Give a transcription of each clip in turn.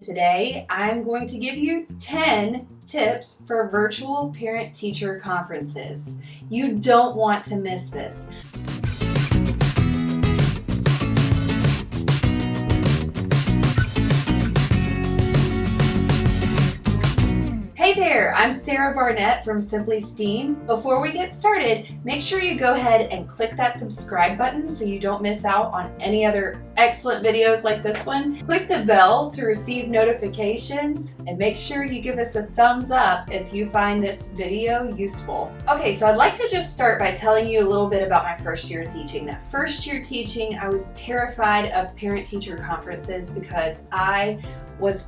Today, I'm going to give you 10 tips for virtual parent-teacher conferences. You don't want to miss this. Hey there, I'm Sarah Barnett from Simply STEAM. Before we get started, make sure you go ahead and click that subscribe button so you don't miss out on any other excellent videos like this one. Click the bell to receive notifications and make sure you give us a thumbs up if you find this video useful. Okay, so I'd like to just start by telling you a little bit about my first year teaching. That first year teaching, I was terrified of parent-teacher conferences because I was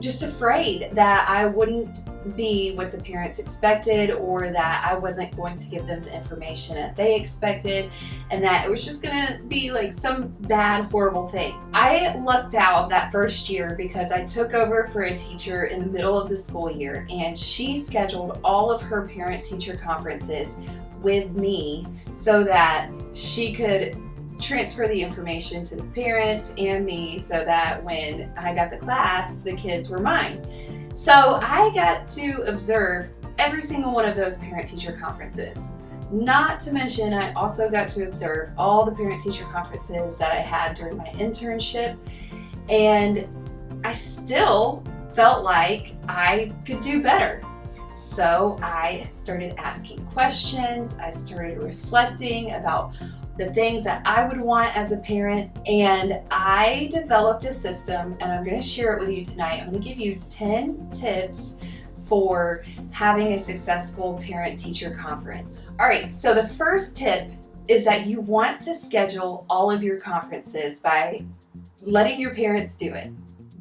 just afraid that I wouldn't be what the parents expected, or that I wasn't going to give them the information that they expected, and that it was just gonna be like some bad, horrible thing. I lucked out that first year because I took over for a teacher in the middle of the school year, and she scheduled all of her parent-teacher conferences with me so that she could transfer the information to the parents and me so that when I got the class, the kids were mine. So I got to observe every single one of those parent-teacher conferences. Not to mention, I also got to observe all the parent-teacher conferences that I had during my internship, and I still felt like I could do better. So I started asking questions, I started reflecting about the things that I would want as a parent, and I developed a system, and I'm going to share it with you tonight. I'm going to give you 10 tips for having a successful parent-teacher conference. All right, so the first tip is that you want to schedule all of your conferences by letting your parents do it.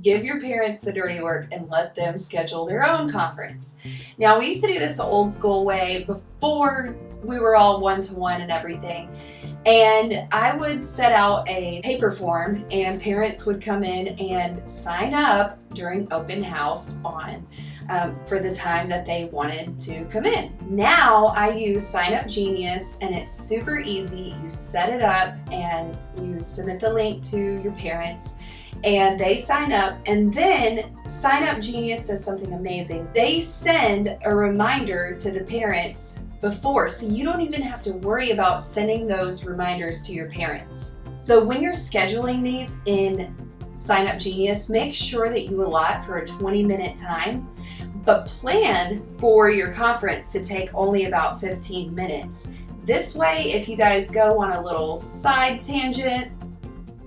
Give your parents the dirty work and let them schedule their own conference. Now, we used to do this the old school way before we were all one-to-one and everything. And I would set out a paper form, and parents would come in and sign up during open house for the time that they wanted to come in. Now I use SignUp Genius, and it's super easy. You set it up and you submit the link to your parents, and they sign up, and then SignUp Genius does something amazing. They send a reminder to the parents before, so you don't even have to worry about sending those reminders to your parents. So when you're scheduling these in SignUp Genius, make sure that you allot for a 20-minute time, but plan for your conference to take only about 15 minutes. This way, if you guys go on a little side tangent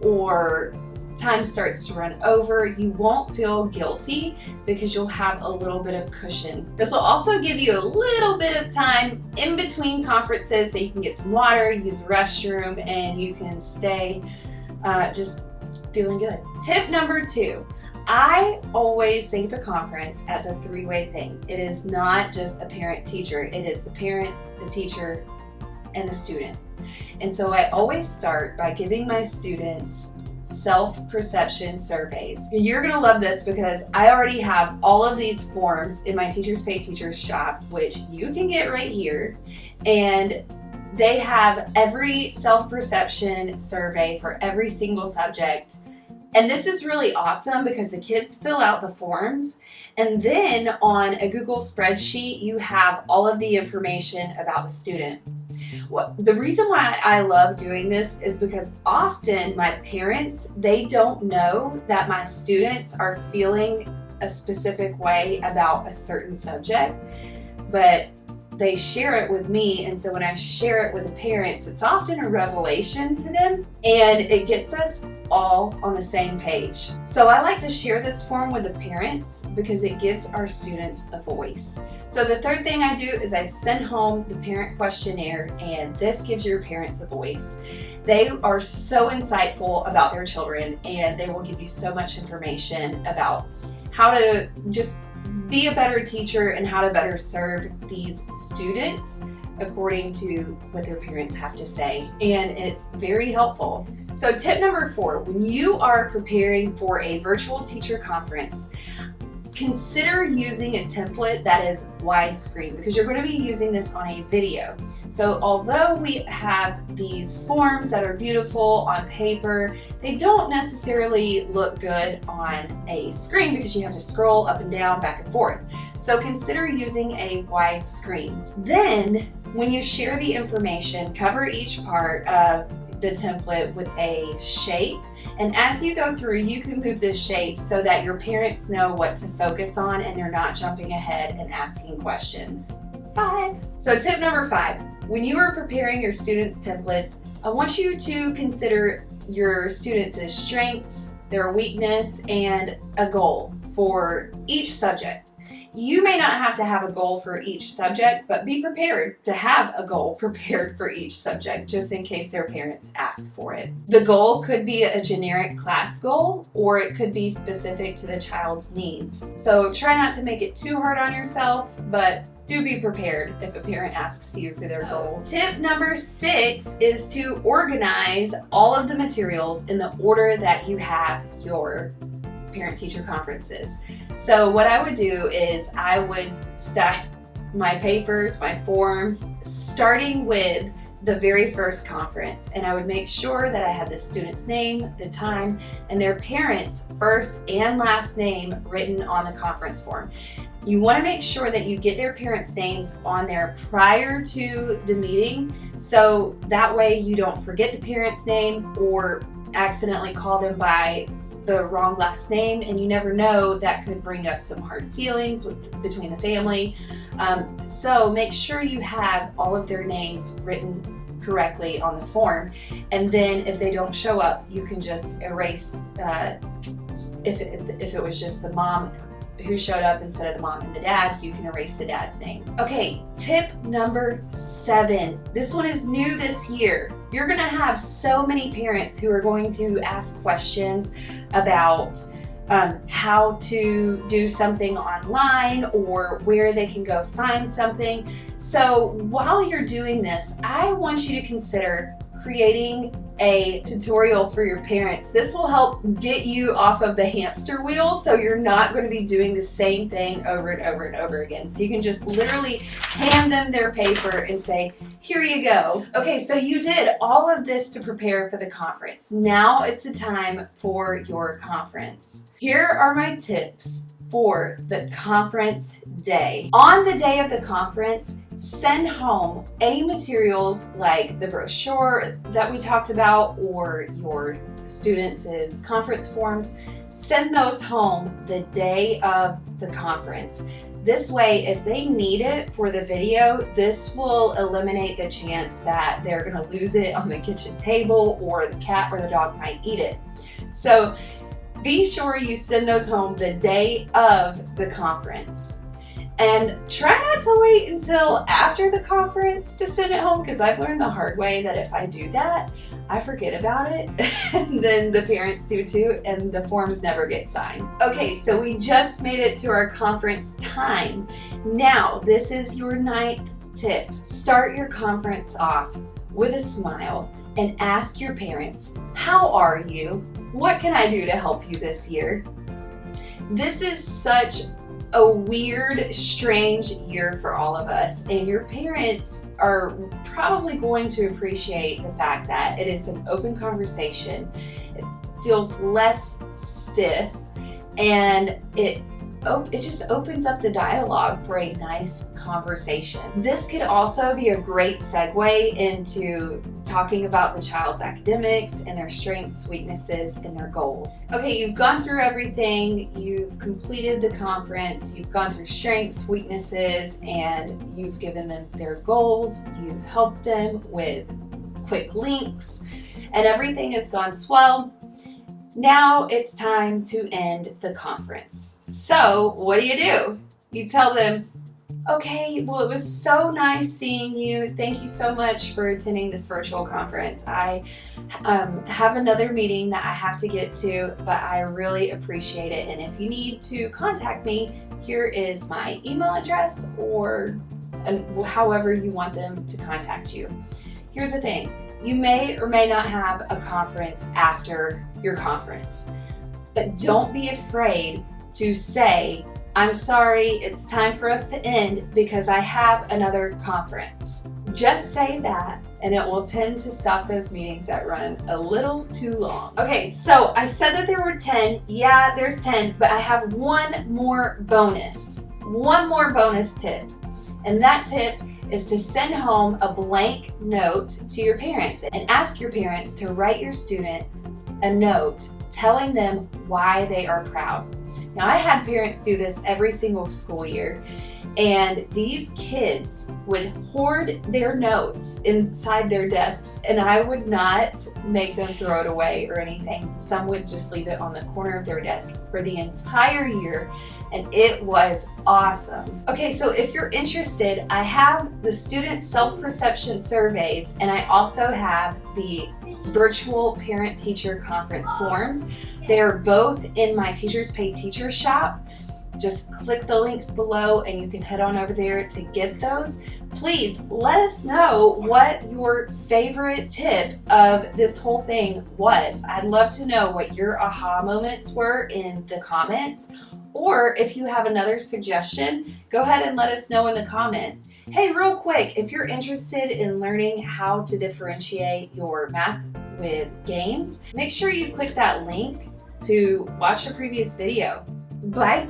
or time starts to run over, you won't feel guilty because you'll have a little bit of cushion. This will also give you a little bit of time in between conferences so you can get some water, use the restroom, and you can stay just feeling good. Tip number 2. I always think of a conference as a three-way thing. It is not just a parent-teacher. It is the parent, the teacher, and the student. And so I always start by giving my students self-perception surveys. You're gonna love this because I already have all of these forms in my Teachers Pay Teachers shop, which you can get right here. And they have every self-perception survey for every single subject. And this is really awesome because the kids fill out the forms, and then on a Google spreadsheet, you have all of the information about the student. The reason why I love doing this is because often my parents, they don't know that my students are feeling a specific way about a certain subject, but they share it with me, and so when I share it with the parents, it's often a revelation to them, and it gets us all on the same page. So I like to share this form with the parents because it gives our students a voice. So the third thing I do is I send home the parent questionnaire, and this gives your parents a voice. They are so insightful about their children, and they will give you so much information about how to just be a better teacher and how to better serve these students according to what their parents have to say. And it's very helpful. So tip number 4, when you are preparing for a virtual teacher conference, Consider using a template that is widescreen because you're going to be using this on a video. So although we have these forms that are beautiful on paper, they don't necessarily look good on a screen because you have to scroll up and down, back and forth. So consider using a wide screen. Then when you share the information, cover each part of the template with a shape, and as you go through you can move this shape so that your parents know what to focus on and they're not jumping ahead and asking questions. 5. So tip number 5, when you are preparing your students' templates, I want you to consider your students' strengths, their weakness, and a goal for each subject. You may not have to have a goal for each subject, but be prepared to have a goal prepared for each subject just in case their parents ask for it. The goal could be a generic class goal, or it could be specific to the child's needs. So try not to make it too hard on yourself, but do be prepared if a parent asks you for their goal. Tip number 6 is to organize all of the materials in the order that you have your parent-teacher conferences. So what I would do is I would stack my papers, my forms, starting with the very first conference, and I would make sure that I had the student's name, the time, and their parents' first and last name written on the conference form. You want to make sure that you get their parents' names on there prior to the meeting, so that way you don't forget the parent's name or accidentally call them by the wrong last name, and you never know, that could bring up some hard feelings between the family. So make sure you have all of their names written correctly on the form, and then if they don't show up, you can just erase, if it was just the mom who showed up instead of the mom and the dad, you can erase the dad's name. Okay, tip number 7. This one is new this year. You're gonna have so many parents who are going to ask questions about how to do something online or where they can go find something. So while you're doing this, I want you to consider creating a tutorial for your parents. This will help get you off of the hamster wheel, so you're not going to be doing the same thing over and over and over again. So you can just literally hand them their paper and say, here you go. Okay, so you did all of this to prepare for the conference. Now it's the time for your conference. Here are my tips for the conference day. On the day of the conference, send home any materials like the brochure that we talked about or your students' conference forms. Send those home the day of the conference. This way, if they need it for the video, this will eliminate the chance that they're gonna lose it on the kitchen table or the cat or the dog might eat it. So be sure you send those home the day of the conference. And try not to wait until after the conference to send it home, because I've learned the hard way that if I do that, I forget about it, and then the parents do too, and the forms never get signed. Okay, so we just made it to our conference time. Now, this is your 9th tip. Start your conference off with a smile and ask your parents, how are you? What can I do to help you this year? This is such a weird, strange year for all of us, and your parents are probably going to appreciate the fact that it is an open conversation. It feels less stiff, and it just opens up the dialogue for a nice conversation. This could also be a great segue into talking about the child's academics and their strengths, weaknesses, and their goals. Okay, you've gone through everything. You've completed the conference. You've gone through strengths, weaknesses, and you've given them their goals. You've helped them with quick links, and everything has gone swell. Now it's time to end the conference. So what do? You tell them, okay, well, it was so nice seeing you. Thank you so much for attending this virtual conference. I have another meeting that I have to get to, but I really appreciate it. And if you need to contact me, here is my email address or however you want them to contact you. Here's the thing. You may or may not have a conference after your conference, but don't be afraid to say, I'm sorry, it's time for us to end because I have another conference. Just say that and it will tend to stop those meetings that run a little too long. Okay, so I said that there were 10. Yeah, there's 10, but I have one more bonus tip. And that tip is to send home a blank note to your parents and ask your parents to write your student a note telling them why they are proud. Now, I had parents do this every single school year, and these kids would hoard their notes inside their desks, and I would not make them throw it away or anything. Some would just leave it on the corner of their desk for the entire year, and it was awesome. Okay, so if you're interested, I have the student self-perception surveys, and I also have the virtual parent-teacher conference forms. They are both in my Teachers Pay Teacher shop. Just click the links below and you can head on over there to get those. Please let us know what your favorite tip of this whole thing was. I'd love to know what your aha moments were in the comments. Or if you have another suggestion, go ahead and let us know in the comments. Hey, real quick, if you're interested in learning how to differentiate your math with games, make sure you click that link to watch a previous video. Bye.